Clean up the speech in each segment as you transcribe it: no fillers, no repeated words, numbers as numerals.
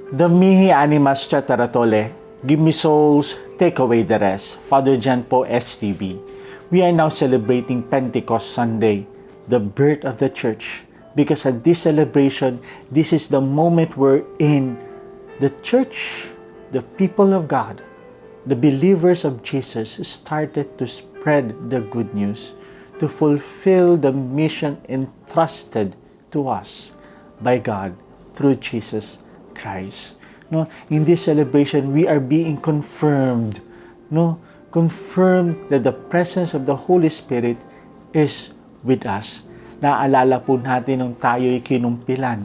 The mihi animas trataratole, give me souls, take away the rest. Father John po, STB. We are now celebrating Pentecost Sunday, the birth of the church. Because at this celebration, this is the moment wherein the church, the people of God, the believers of Jesus started to spread the good news, to fulfill the mission entrusted to us by God through Jesus Christ. No, in this celebration, we are being confirmed, confirmed that the presence of the Holy Spirit is with us. Naalala po natin nung tayo'y kinumpilan,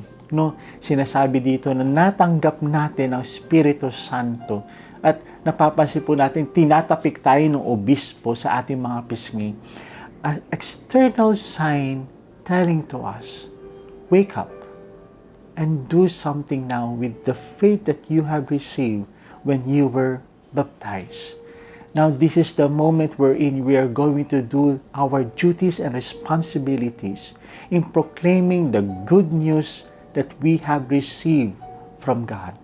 sinasabi dito na natanggap natin ang Espiritu Santo at napapansin po natin tinatapik tayo ng obispo sa ating mga pisngi. An external sign telling to us, wake up and do something now with the faith that you have received when you were baptized. Now, this is the moment wherein we are going to do our duties and responsibilities in proclaiming the good news that we have received from God.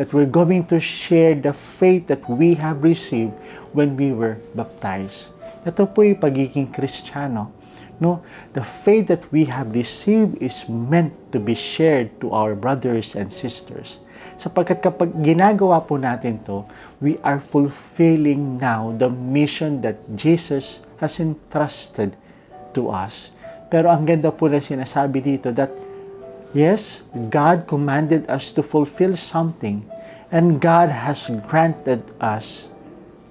That we're going to share the faith that we have received when we were baptized. Ito po yung pagiging Kristiyano. The faith that we have received is meant to be shared to our brothers and sisters. Sapagkat kapag ginagawa po natin to, we are fulfilling now the mission that Jesus has entrusted to us. Pero ang ganda po na sinasabi dito that, yes, God commanded us to fulfill something and God has granted us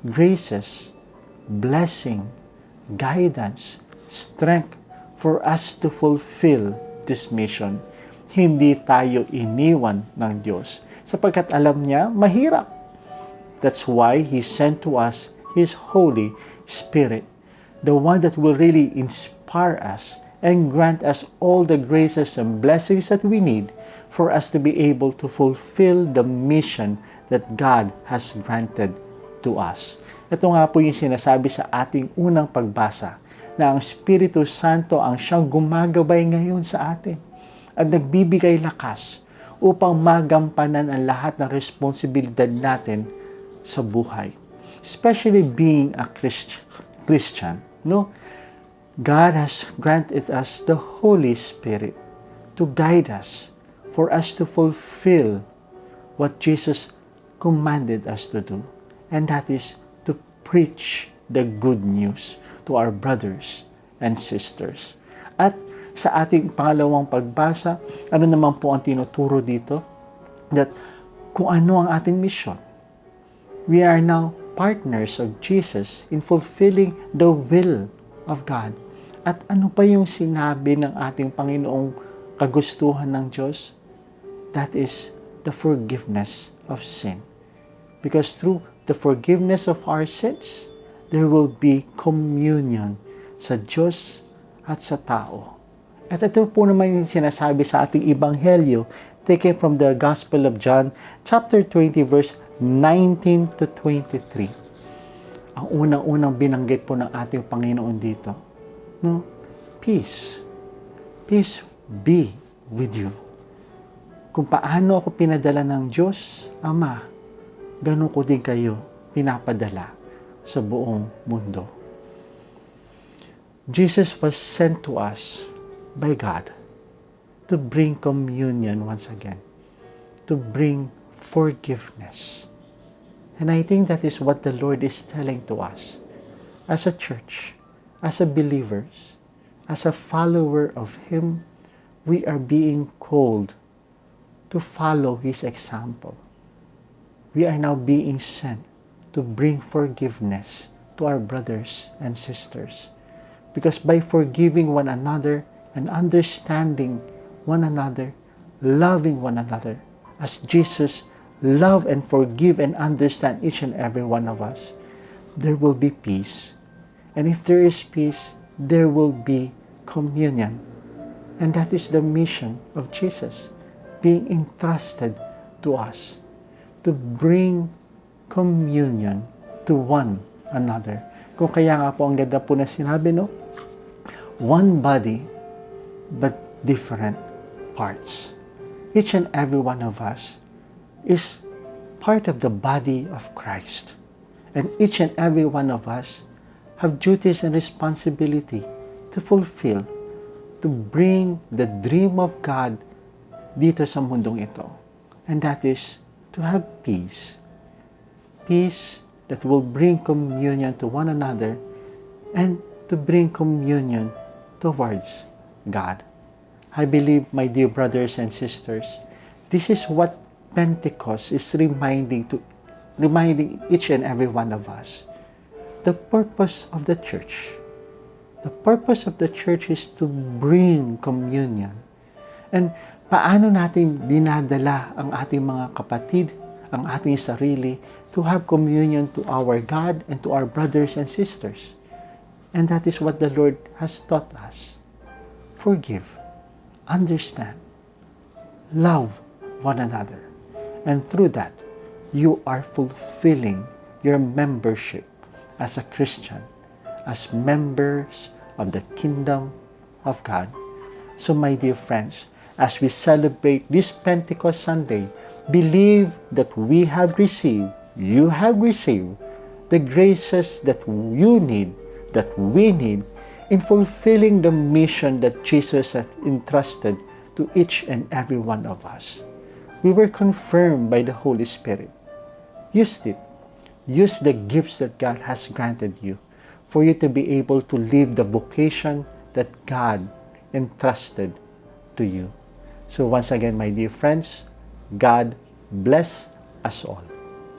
graces, blessing, guidance, strength for us to fulfill this mission. Hindi tayo iniwan ng Diyos sapagkat alam niya mahirap. That's why He sent to us His Holy Spirit, the one that will really inspire us and grant us all the graces and blessings that we need for us to be able to fulfill the mission that God has granted to us. Ito nga po yung sinasabi sa ating unang pagbasa, na ang Espiritu Santo ang siyang gumagabay ngayon sa atin at nagbibigay lakas upang magampanan ang lahat ng responsibilidad natin sa buhay. Especially being a Christian, God has granted us the Holy Spirit to guide us, for us to fulfill what Jesus commanded us to do. And that is to preach the good news to our brothers and sisters. At sa ating pangalawang pagbasa, ano naman po ang tinuturo dito? That kung ano ang ating mission. We are now partners of Jesus in fulfilling the will of God. At ano pa yung sinabi ng ating Panginoong kagustuhan ng Diyos? That is the forgiveness of sin. Because through the forgiveness of our sins, there will be communion sa Diyos at sa tao. At ito po naman yung sinasabi sa ating Ebanghelyo, taken from the Gospel of John, chapter 20, verse 19 to 23. Ang unang-unang binanggit po ng ating Panginoon dito, peace. Peace be with you. Kung paano ako pinadala ng Diyos, Ama, ganun ko din kayo pinapadala sa buong mundo. Jesus was sent to us by God to bring communion once again, to bring forgiveness. And I think that is what the Lord is telling to us as a church, as a believers, as a follower of Him. We are being called to follow His example. We are now being sent to bring forgiveness to our brothers and sisters. Because by forgiving one another and understanding one another, loving one another, as Jesus loved and forgive and understand each and every one of us, there will be peace. And if there is peace, there will be communion. And that is the mission of Jesus, being entrusted to us, to bring communion to one another. Kung kaya nga po ang ganda po na sinabi, one body but different parts. Each and every one of us is part of the body of Christ. And each and every one of us have duties and responsibility to fulfill, to bring the dream of God dito sa mundong ito. And that is to have peace. Peace that will bring communion to one another and to bring communion towards God. I believe, my dear brothers and sisters, this is what Pentecost is reminding each and every one of us. The purpose of the church. The purpose of the church is to bring communion. And paano natin dinadala ang ating mga kapatid, ang ating sarili, to have communion to our God and to our brothers and sisters. And that is what the Lord has taught us. Forgive, understand, love one another. And through that, you are fulfilling your membership as a Christian, as members of the kingdom of God. So my dear friends, as we celebrate this Pentecost Sunday, believe that we have received, you have received the graces that you need, that we need in fulfilling the mission that Jesus has entrusted to each and every one of us. We were confirmed by the Holy Spirit. Use it. Use the gifts that God has granted you for you to be able to live the vocation that God entrusted to you. So once again, my dear friends, God bless us all.